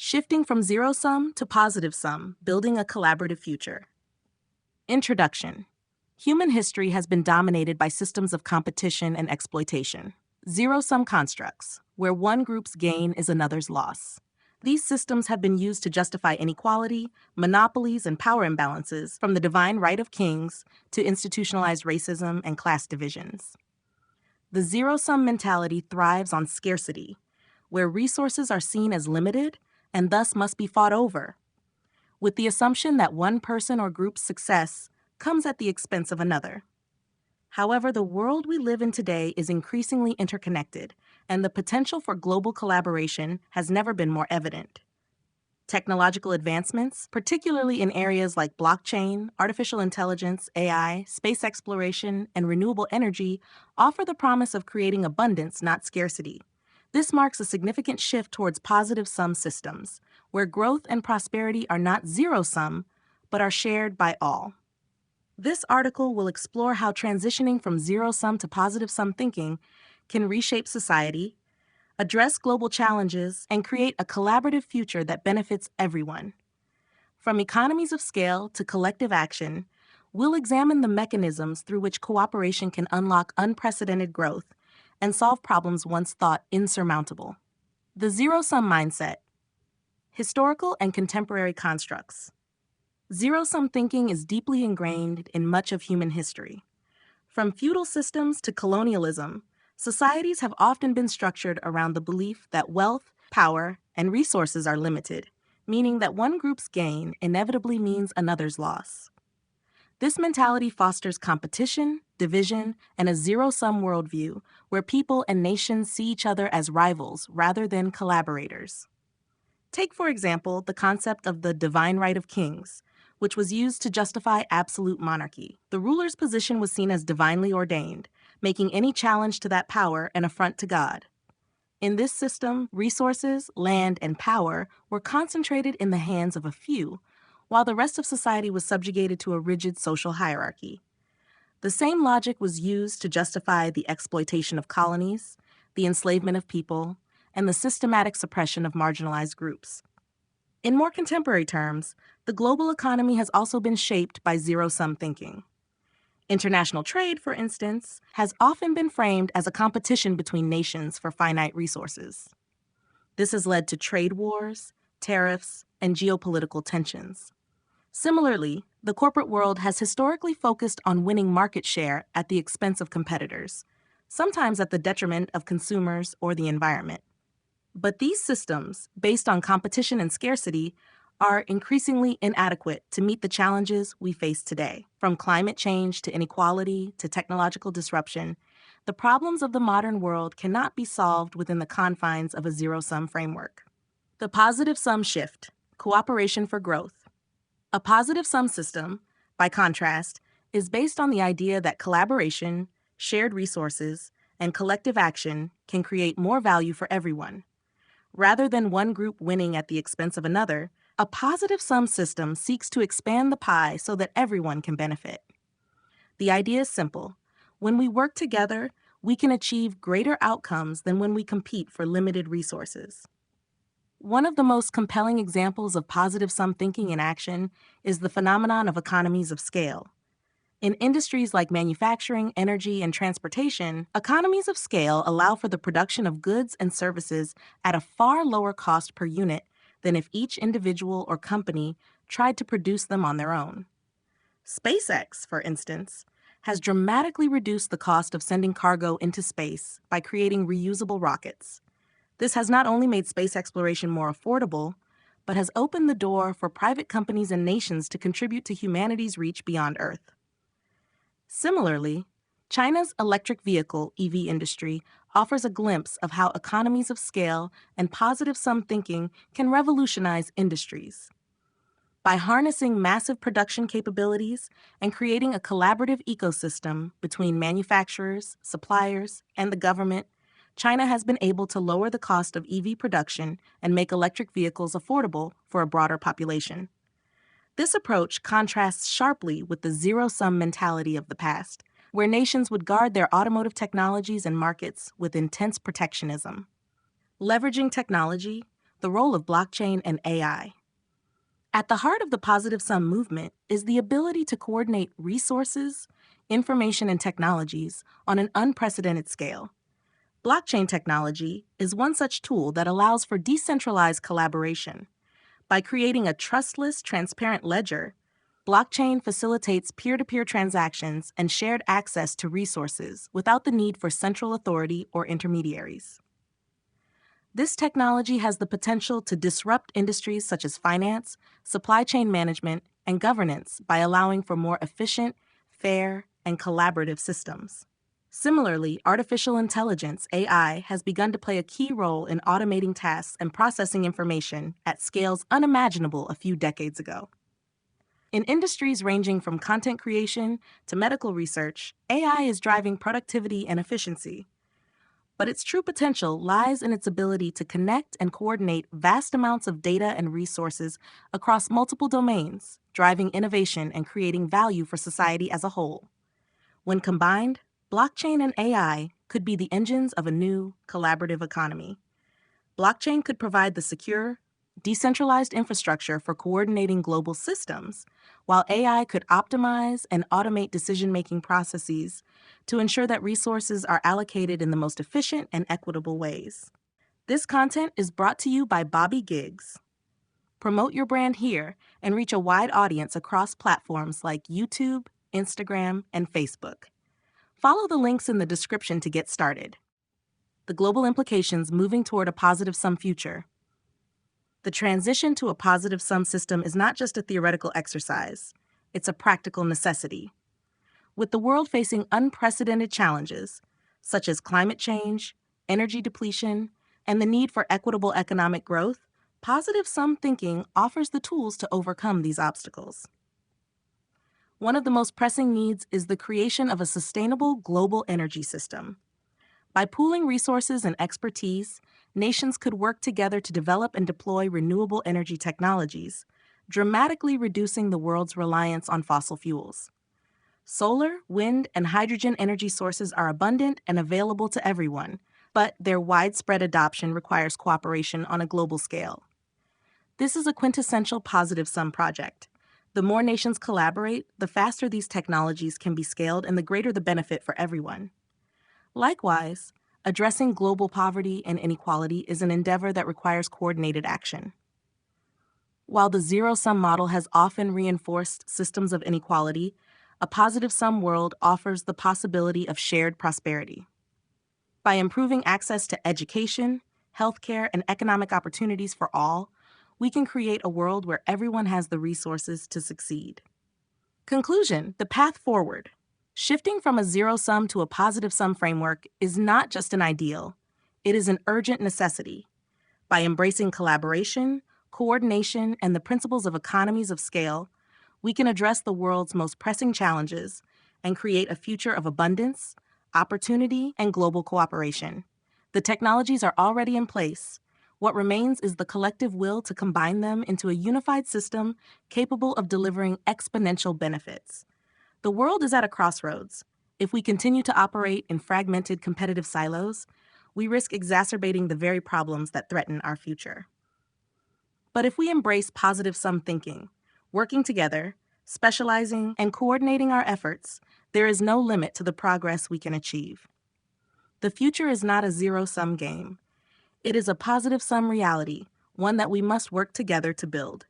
Shifting from zero sum to positive sum, building a collaborative future. Introduction. Human history has been dominated by systems of competition and exploitation. Zero-sum constructs, where one group's gain is another's loss. These systems have been used to justify inequality, monopolies, and power imbalances, from the divine right of kings to institutionalized racism and class divisions. The zero-sum mentality thrives on scarcity, where resources are seen as limited and thus must be fought over, with the assumption that one person or group's success comes at the expense of another. However, the world we live in today is increasingly interconnected, and the potential for global collaboration has never been more evident. Technological advancements, particularly in areas like blockchain, artificial intelligence, AI, space exploration, and renewable energy, offer the promise of creating abundance, not scarcity. This marks a significant shift towards positive-sum systems, where growth and prosperity are not zero-sum, but are shared by all. This article will explore how transitioning from zero-sum to positive-sum thinking can reshape society, address global challenges, and create a collaborative future that benefits everyone. From economies of scale to collective action, we'll examine the mechanisms through which cooperation can unlock unprecedented growth and solve problems once thought insurmountable. The zero-sum mindset. Historical and contemporary constructs. Zero-sum thinking is deeply ingrained in much of human history. From feudal systems to colonialism, societies have often been structured around the belief that wealth, power, and resources are limited, meaning that one group's gain inevitably means another's loss. This mentality fosters competition, division, and a zero-sum worldview where people and nations see each other as rivals rather than collaborators. Take, for example, the concept of the divine right of kings, which was used to justify absolute monarchy. The ruler's position was seen as divinely ordained, making any challenge to that power an affront to God. In this system, resources, land, and power were concentrated in the hands of a few, while the rest of society was subjugated to a rigid social hierarchy. The same logic was used to justify the exploitation of colonies, the enslavement of people, and the systematic suppression of marginalized groups. In more contemporary terms, the global economy has also been shaped by zero-sum thinking. International trade, for instance, has often been framed as a competition between nations for finite resources. This has led to trade wars, tariffs, and geopolitical tensions. Similarly, the corporate world has historically focused on winning market share at the expense of competitors, sometimes at the detriment of consumers or the environment. But these systems, based on competition and scarcity, are increasingly inadequate to meet the challenges we face today. From climate change to inequality to technological disruption, the problems of the modern world cannot be solved within the confines of a zero-sum framework. The positive-sum shift, cooperation for growth. A positive-sum system, by contrast, is based on the idea that collaboration, shared resources, and collective action can create more value for everyone. Rather than one group winning at the expense of another, a positive-sum system seeks to expand the pie so that everyone can benefit. The idea is simple. When we work together, we can achieve greater outcomes than when we compete for limited resources. One of the most compelling examples of positive-sum thinking in action is the phenomenon of economies of scale. In industries like manufacturing, energy, and transportation, economies of scale allow for the production of goods and services at a far lower cost per unit than if each individual or company tried to produce them on their own. SpaceX, for instance, has dramatically reduced the cost of sending cargo into space by creating reusable rockets. This has not only made space exploration more affordable, but has opened the door for private companies and nations to contribute to humanity's reach beyond Earth. Similarly, China's electric vehicle EV industry offers a glimpse of how economies of scale and positive-sum thinking can revolutionize industries. By harnessing massive production capabilities and creating a collaborative ecosystem between manufacturers, suppliers, and the government, China has been able to lower the cost of EV production and make electric vehicles affordable for a broader population. This approach contrasts sharply with the zero-sum mentality of the past, where nations would guard their automotive technologies and markets with intense protectionism. Leveraging technology, the role of blockchain and AI. At the heart of the positive sum movement is the ability to coordinate resources, information, and technologies on an unprecedented scale. Blockchain technology is one such tool that allows for decentralized collaboration. By creating a trustless, transparent ledger, blockchain facilitates peer-to-peer transactions and shared access to resources without the need for central authority or intermediaries. This technology has the potential to disrupt industries such as finance, supply chain management, and governance by allowing for more efficient, fair, and collaborative systems. Similarly, artificial intelligence, AI, has begun to play a key role in automating tasks and processing information at scales unimaginable a few decades ago. In industries ranging from content creation to medical research, AI is driving productivity and efficiency. But its true potential lies in its ability to connect and coordinate vast amounts of data and resources across multiple domains, driving innovation and creating value for society as a whole. When combined, blockchain and AI could be the engines of a new, collaborative economy. Blockchain could provide the secure, decentralized infrastructure for coordinating global systems, while AI could optimize and automate decision-making processes to ensure that resources are allocated in the most efficient and equitable ways. This content is brought to you by Bobby Giggs. Promote your brand here and reach a wide audience across platforms like YouTube, Instagram, and Facebook. Follow the links in the description to get started. The global implications moving toward a positive sum future. The transition to a positive sum system is not just a theoretical exercise, it's a practical necessity. With the world facing unprecedented challenges, such as climate change, energy depletion, and the need for equitable economic growth, positive sum thinking offers the tools to overcome these obstacles. One of the most pressing needs is the creation of a sustainable global energy system. By pooling resources and expertise, nations could work together to develop and deploy renewable energy technologies, dramatically reducing the world's reliance on fossil fuels. Solar, wind, and hydrogen energy sources are abundant and available to everyone, but their widespread adoption requires cooperation on a global scale. This is a quintessential positive sum project. The more nations collaborate, the faster these technologies can be scaled and the greater the benefit for everyone. Likewise, addressing global poverty and inequality is an endeavor that requires coordinated action. While the zero-sum model has often reinforced systems of inequality, a positive-sum world offers the possibility of shared prosperity. By improving access to education, healthcare, and economic opportunities for all, we can create a world where everyone has the resources to succeed. Conclusion: the path forward. Shifting from a zero-sum to a positive-sum framework is not just an ideal, it is an urgent necessity. By embracing collaboration, coordination, and the principles of economies of scale, we can address the world's most pressing challenges and create a future of abundance, opportunity, and global cooperation. The technologies are already in place. What remains is the collective will to combine them into a unified system capable of delivering exponential benefits. The world is at a crossroads. If we continue to operate in fragmented competitive silos, we risk exacerbating the very problems that threaten our future. But if we embrace positive sum thinking, working together, specializing, and coordinating our efforts, there is no limit to the progress we can achieve. The future is not a zero-sum game. It is a positive sum reality, one that we must work together to build.